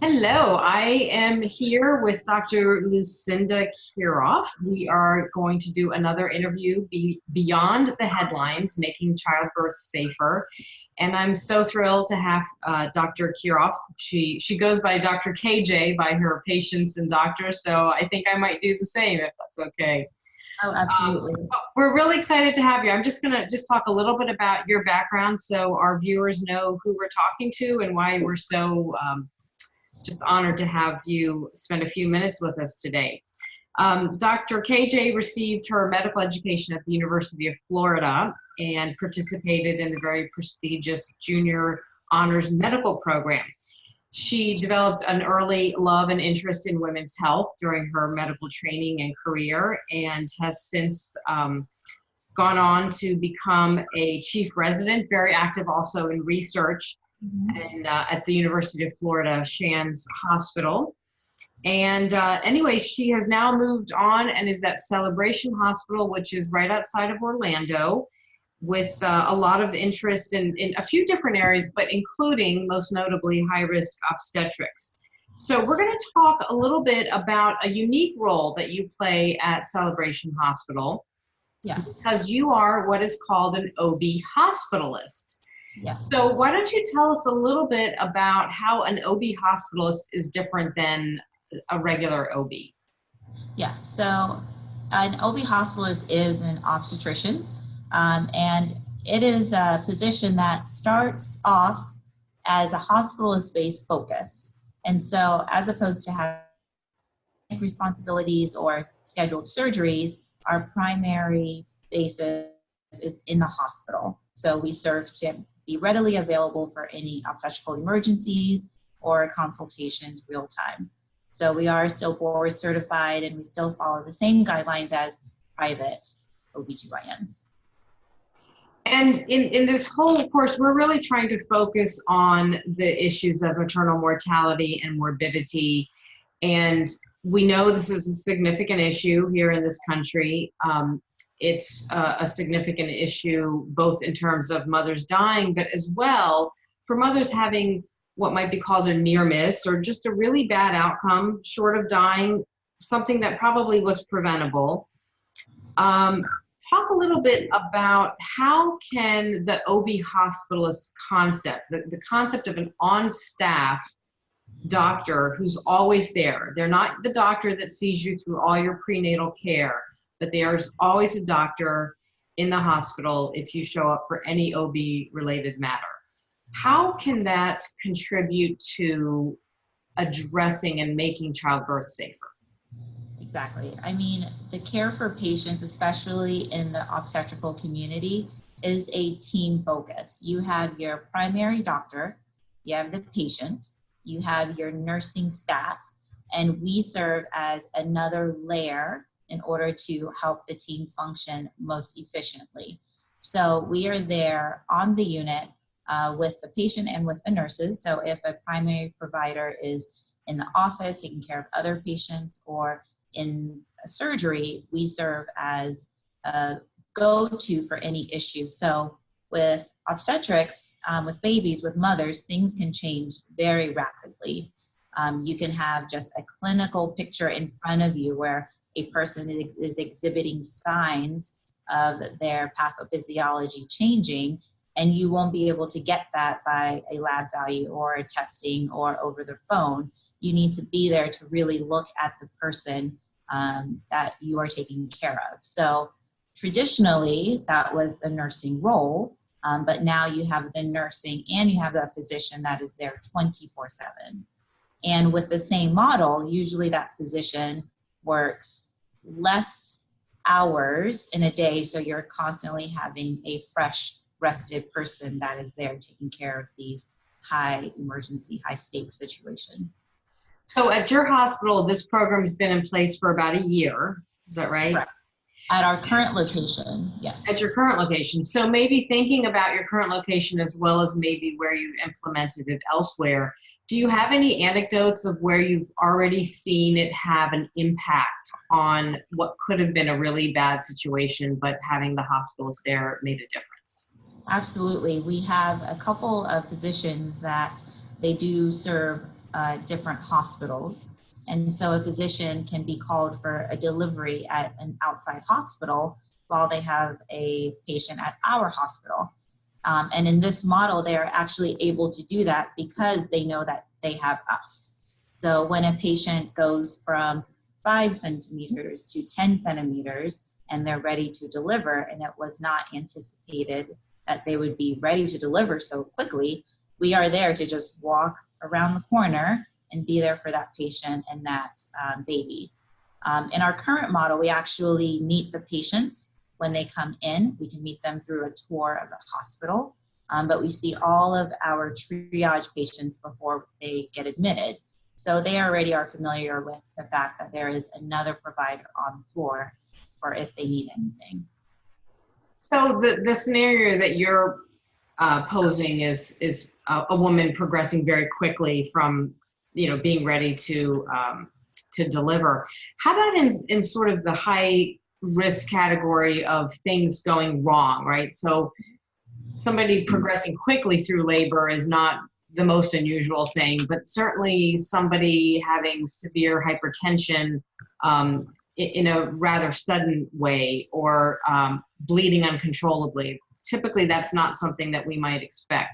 Hello, I am here with Dr. Lucinda Kjerulff. We are going to do another interview beyond the headlines, making childbirth safer. And I'm so thrilled to have Dr. Kjerulff. She goes by Dr. KJ by her patients and doctors, so I think I might do the same if that's okay. Oh, absolutely. We're really excited to have you. I'm just going to talk a little bit about your background so our viewers know who we're talking to and why we're so just honored to have you spend a few minutes with us today. Dr. KJ received her medical education at the University of Florida and participated in the very prestigious Junior Honors Medical Program. She developed an early love and interest in women's health during her medical training and career, and has since gone on to become a chief resident, very active also in research and at the University of Florida Shands Hospital. And anyway, she has now moved on and is at Celebration Hospital, which is right outside of Orlando, with a lot of interest in a few different areas, but including most notably high-risk obstetrics. So we're going to talk a little bit about a unique role that you play at Celebration Hospital. Yes. Because you are what is called an OB hospitalist. Yes. So why don't you tell us a little bit about how an OB hospitalist is different than a regular OB? Yes. So an OB hospitalist is an obstetrician, and it is a position that starts off as a hospitalist-based focus. And so as opposed to having responsibilities or scheduled surgeries, our primary basis is in the hospital. So we serve to be readily available for any obstetrical emergencies or consultations real time. So we are still board certified and we still follow the same guidelines as private OBGYNs. And in this whole course, we're really trying to focus on the issues of maternal mortality and morbidity. And we know this is a significant issue here in this country. It's a significant issue both in terms of mothers dying, but as well for mothers having what might be called a near miss or just a really bad outcome short of dying, something that probably was preventable. Talk a little bit about how can the OB hospitalist concept, the concept of an on-staff doctor who's always there. They're not the doctor that sees you through all your prenatal care, but there's always a doctor in the hospital if you show up for any OB related matter. How can that contribute to addressing and making childbirth safer? Exactly. I mean, the care for patients, especially in the obstetrical community, is a team focus. You have your primary doctor, you have the patient, you have your nursing staff, and we serve as another layer in order to help the team function most efficiently. So we are there on the unit with the patient and with the nurses. So if a primary provider is in the office taking care of other patients or in a surgery, we serve as a go-to for any issue. So with obstetrics, with babies, with mothers, things can change very rapidly. You can have just a clinical picture in front of you where a person is exhibiting signs of their pathophysiology changing, and you won't be able to get that by a lab value or a testing or over the phone. You need to be there to really look at the person that you are taking care of. So traditionally, that was the nursing role, but now you have the nursing and you have the physician that is there 24/7. And with the same model, usually that physician works less hours in a day, so you're constantly having a fresh, rested person that is there taking care of these high emergency, high stakes situation. So at your hospital, this program has been in place for about a year. Is that right? Right. At our current location, yes. At your current location. So maybe thinking about your current location as well as maybe where you implemented it elsewhere, do you have any anecdotes of where you've already seen it have an impact on what could have been a really bad situation, but having the hospitals there made a difference? Absolutely. We have a couple of physicians that they do serve different hospitals. And so a physician can be called for a delivery at an outside hospital while they have a patient at our hospital. And in this model, they are actually able to do that because they know that they have us. So when a patient goes from 5 centimeters to 10 centimeters and they're ready to deliver, and it was not anticipated that they would be ready to deliver so quickly, we are there to just walk around the corner and be there for that patient and that baby. In our current model, we actually meet the patients when they come in. We can meet them through a tour of the hospital, but we see all of our triage patients before they get admitted. So they already are familiar with the fact that there is another provider on the floor for if they need anything. So the scenario that you're posing is a woman progressing very quickly from, being ready to deliver. How about in sort of the high risk category of things going wrong, right? So somebody progressing quickly through labor is not the most unusual thing, but certainly somebody having severe hypertension in a rather sudden way, or bleeding uncontrollably. Typically, that's not something that we might expect.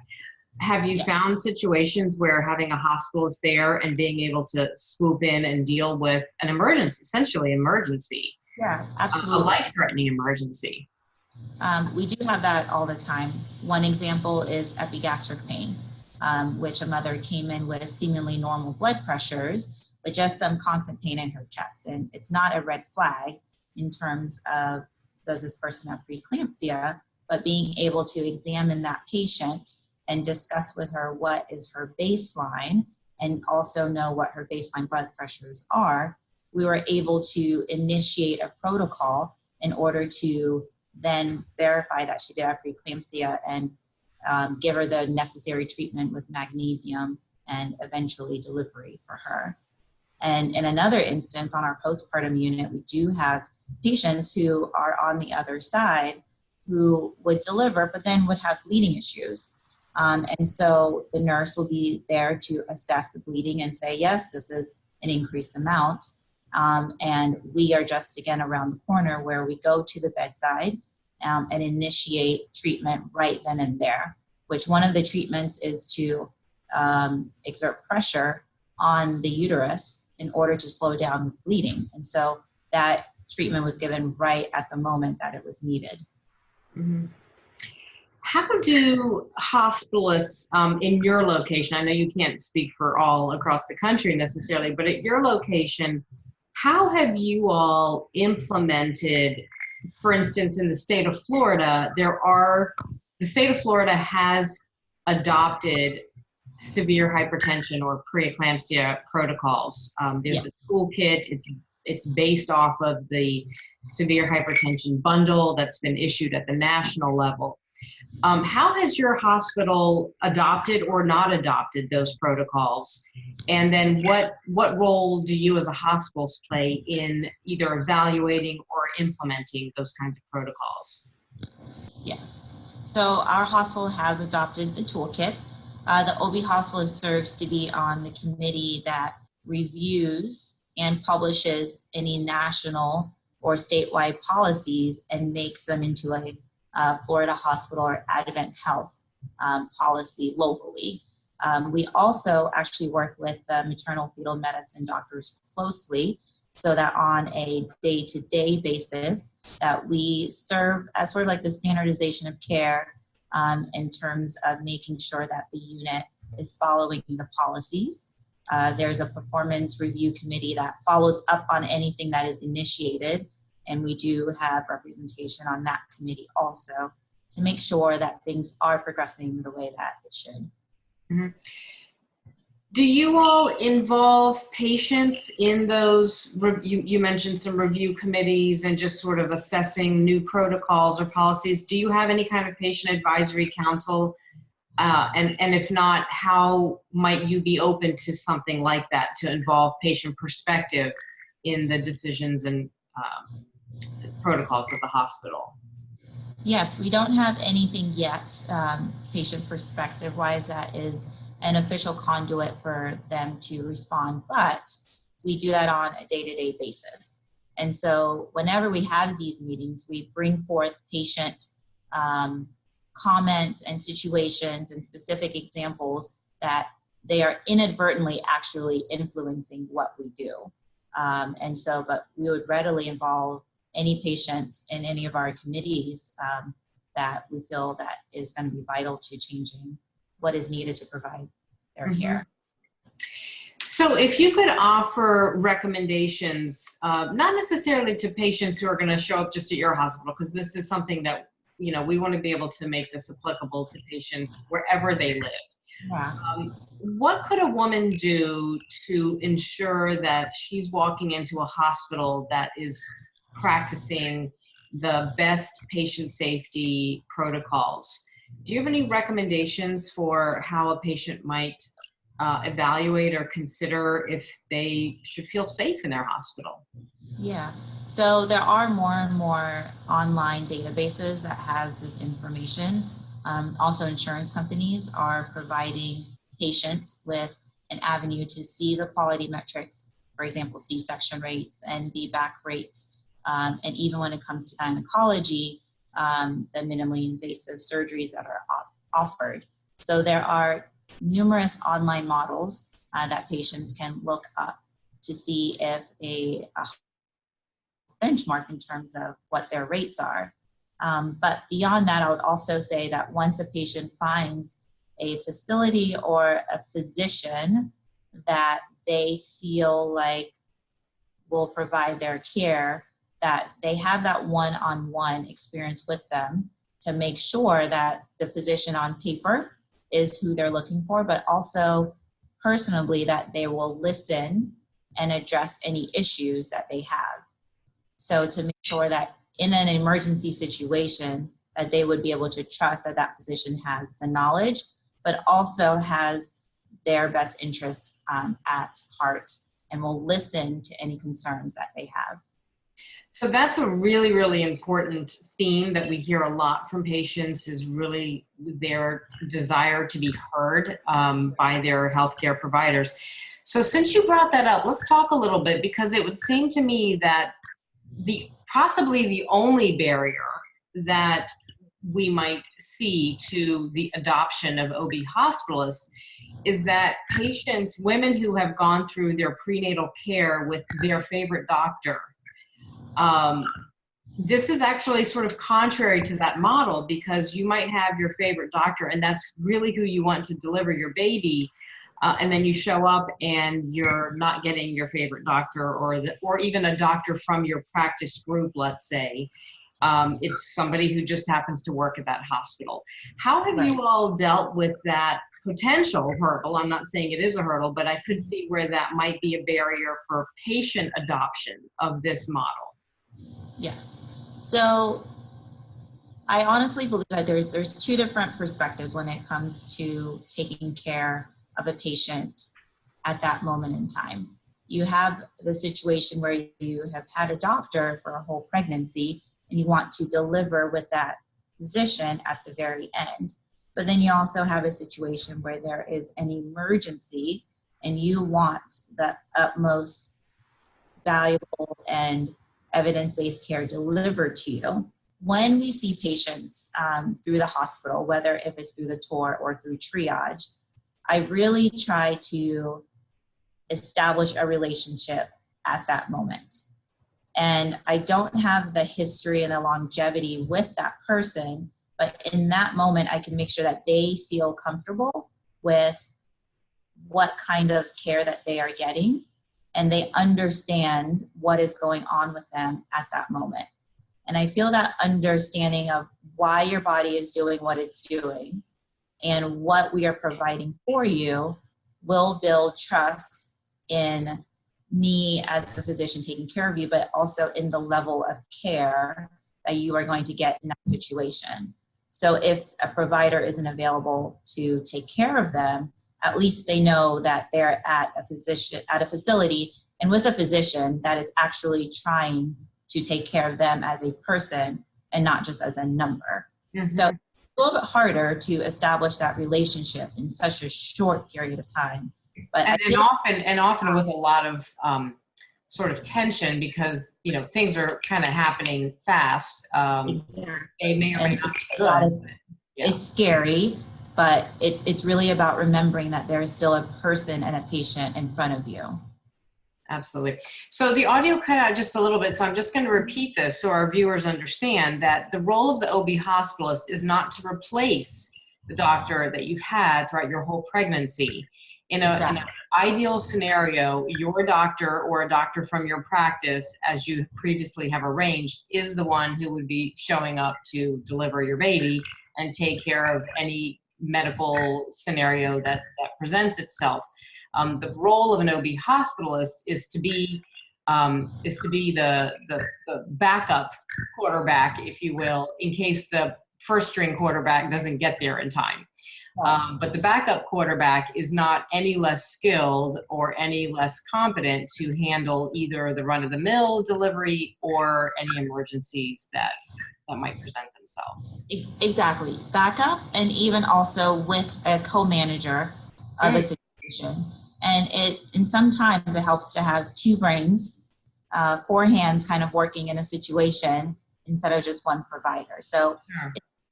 Have you found situations where having a hospitalist there and being able to swoop in and deal with an emergency, essentially emergency? Yeah, absolutely. A life-threatening emergency. We do have that all the time. One example is epigastric pain, which a mother came in with seemingly normal blood pressures, but just some constant pain in her chest. And it's not a red flag in terms of, does this person have preeclampsia, but being able to examine that patient and discuss with her what is her baseline and also know what her baseline blood pressures are, we were able to initiate a protocol in order to then verify that she did have preeclampsia and give her the necessary treatment with magnesium and eventually delivery for her. And in another instance, on our postpartum unit, we do have patients who are on the other side who would deliver, but then would have bleeding issues. And so the nurse will be there to assess the bleeding and say, yes, this is an increased amount. And we are just, again, around the corner where we go to the bedside and initiate treatment right then and there, which one of the treatments is to exert pressure on the uterus in order to slow down the bleeding. And so that treatment was given right at the moment that it was needed. Mm-hmm. How do hospitalists in your location, I know you can't speak for all across the country necessarily, but at your location, how have you all implemented, for instance, in the state of Florida, the state of Florida has adopted severe hypertension or preeclampsia protocols. There's a toolkit. It's based off of the severe hypertension bundle that's been issued at the national level. How has your hospital adopted or not adopted those protocols? And then what role do you as a hospitalist play in either evaluating or implementing those kinds of protocols? Yes. So our hospital has adopted the toolkit. The OB Hospitalist serves to be on the committee that reviews and publishes any national or statewide policies and makes them into a Florida hospital or Advent Health policy locally. We also actually work with the maternal fetal medicine doctors closely so that on a day-to-day basis that we serve as sort of like the standardization of care in terms of making sure that the unit is following the policies. There's a performance review committee that follows up on anything that is initiated, and we do have representation on that committee also to make sure that things are progressing the way that it should. Mm-hmm. Do you all involve patients in those, you mentioned some review committees and just sort of assessing new protocols or policies. Do you have any kind of patient advisory council? And if not, how might you be open to something like that to involve patient perspective in the decisions and protocols of the hospital? Yes, we don't have anything yet, patient perspective-wise, that is an official conduit for them to respond, but we do that on a day-to-day basis. And so whenever we have these meetings, we bring forth patient comments and situations and specific examples that they are inadvertently actually influencing what we do. But we would readily involve any patients in any of our committees that we feel that is going to be vital to changing what is needed to provide their care. So if you could offer recommendations, not necessarily to patients who are going to show up just at your hospital, because this is something that, you know, we want to be able to make this applicable to patients wherever they live. Yeah. What could a woman do to ensure that she's walking into a hospital that is practicing the best patient safety protocols? Do you have any recommendations for how a patient might evaluate or consider if they should feel safe in their hospital? Yeah, so there are more and more online databases that has this information. Also, insurance companies are providing patients with an avenue to see the quality metrics, for example, C-section rates and VBAC rates, and even when it comes to gynecology, the minimally invasive surgeries that are offered. So there are numerous online models that patients can look up to see if a benchmark in terms of what their rates are. But beyond that, I would also say that once a patient finds a facility or a physician that they feel like will provide their care, that they have that one-on-one experience with them to make sure that the physician on paper is who they're looking for, but also personally that they will listen and address any issues that they have. So to make sure that in an emergency situation that they would be able to trust that that physician has the knowledge, but also has their best interests at heart and will listen to any concerns that they have. So that's a really, really important theme that we hear a lot from patients, is really their desire to be heard by their healthcare providers. So since you brought that up, let's talk a little bit, because it would seem to me that possibly the only barrier that we might see to the adoption of OB hospitalists is that patients, women who have gone through their prenatal care with their favorite doctor, this is actually sort of contrary to that model, because you might have your favorite doctor and that's really who you want to deliver your baby. And then you show up and you're not getting your favorite doctor, or even a doctor from your practice group, let's say. It's somebody who just happens to work at that hospital. How have you all dealt with that potential hurdle? I'm not saying it is a hurdle, but I could see where that might be a barrier for patient adoption of this model. Yes. So I honestly believe that there's two different perspectives when it comes to taking care of a patient at that moment in time. You have the situation where you have had a doctor for a whole pregnancy and you want to deliver with that physician at the very end. But then you also have a situation where there is an emergency and you want the utmost valuable and evidence-based care delivered to you. When we see patients through the hospital, whether if it's through the tour or through triage, I really try to establish a relationship at that moment. And I don't have the history and the longevity with that person, but in that moment, I can make sure that they feel comfortable with what kind of care that they are getting, and they understand what is going on with them at that moment. And I feel that understanding of why your body is doing what it's doing and what we are providing for you will build trust in me as a physician taking care of you, but also in the level of care that you are going to get in that situation. So if a provider isn't available to take care of them, at least they know that they're at a facility and with a physician that is actually trying to take care of them as a person and not just as a number. Mm-hmm. So a little bit harder to establish that relationship in such a short period of time. But and often with a lot of sort of tension, because things are kind of happening fast. Exactly. They may or may not be good. It's scary, but it's really about remembering that there is still a person and a patient in front of you. Absolutely. So the audio cut out just a little bit, so I'm just going to repeat this so our viewers understand that the role of the OB hospitalist is not to replace the doctor that you've had throughout your whole pregnancy. In an ideal scenario, your doctor or a doctor from your practice, as you previously have arranged, is the one who would be showing up to deliver your baby and take care of any medical scenario that presents itself. The role of an OB hospitalist is to be the backup quarterback, if you will, in case the first string quarterback doesn't get there in time. But the backup quarterback is not any less skilled or any less competent to handle either the run-of-the-mill delivery or any emergencies that might present themselves. Exactly. Backup, and even also with a co-manager of the situation. And sometimes it helps to have two brains, four hands kind of working in a situation instead of just one provider. So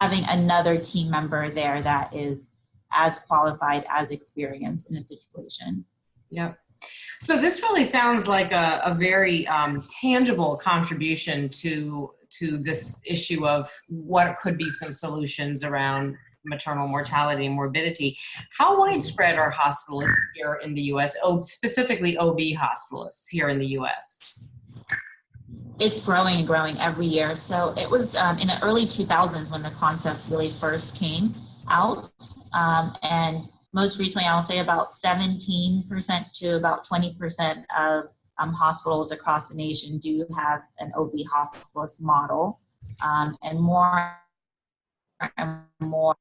having another team member there that is as qualified, as experienced in a situation. Yep. So this really sounds like a very tangible contribution to this issue of what could be some solutions around maternal mortality and morbidity. How widespread are hospitalists here in the U.S., specifically OB hospitalists here in the U.S.? It's growing and growing every year. So it was in the early 2000s when the concept really first came out. And most recently, I would say about 17% to about 20% of hospitals across the nation do have an OB hospitalist model. And more and more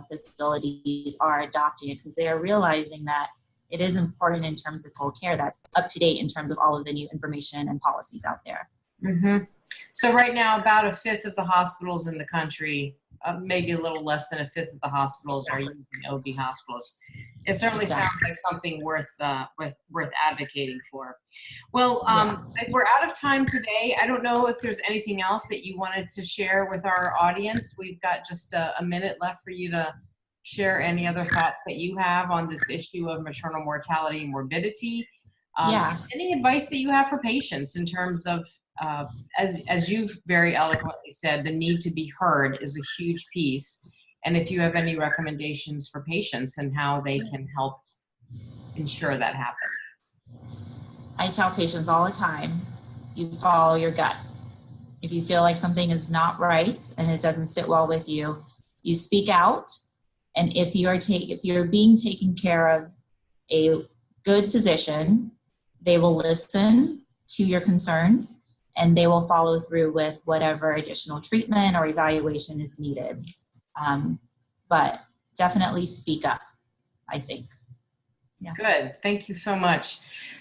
facilities are adopting it because they are realizing that it is important in terms of full care that's up to date in terms of all of the new information and policies out there. Mm-hmm. So right now, about a fifth of the hospitals in the country, maybe a little less than a fifth of the hospitals are using OB hospitalists. It certainly sounds like something worth advocating for. Well, we're out of time today. I don't know if there's anything else that you wanted to share with our audience. We've got just a minute left for you to share any other thoughts that you have on this issue of maternal mortality and morbidity. Any advice that you have for patients in terms of, as you've very eloquently said, the need to be heard is a huge piece. And if you have any recommendations for patients and how they can help ensure that happens. I tell patients all the time, you follow your gut. If you feel like something is not right and it doesn't sit well with you, you speak out. And if you're being taken care of a good physician, they will listen to your concerns and they will follow through with whatever additional treatment or evaluation is needed. But definitely speak up, I think. Yeah. Good. Thank you so much.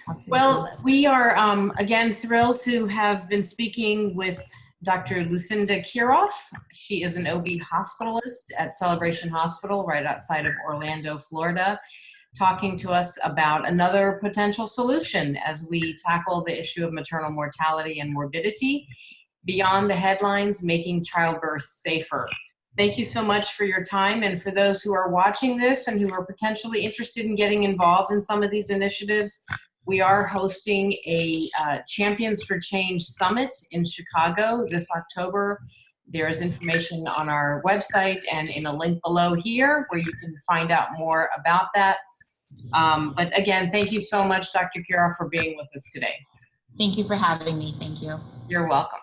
Absolutely. Well, we are, again, thrilled to have been speaking with Dr. Lucinda Kjerulff. She is an OB hospitalist at Celebration Hospital right outside of Orlando, Florida, talking to us about another potential solution as we tackle the issue of maternal mortality and morbidity beyond the headlines, making childbirth safer. Thank you so much for your time. And for those who are watching this and who are potentially interested in getting involved in some of these initiatives, we are hosting a Champions for Change Summit in Chicago this October. There is information on our website and in a link below here where you can find out more about that. But again, thank you so much, Dr. Kjerulff, for being with us today. Thank you for having me. Thank you. You're welcome.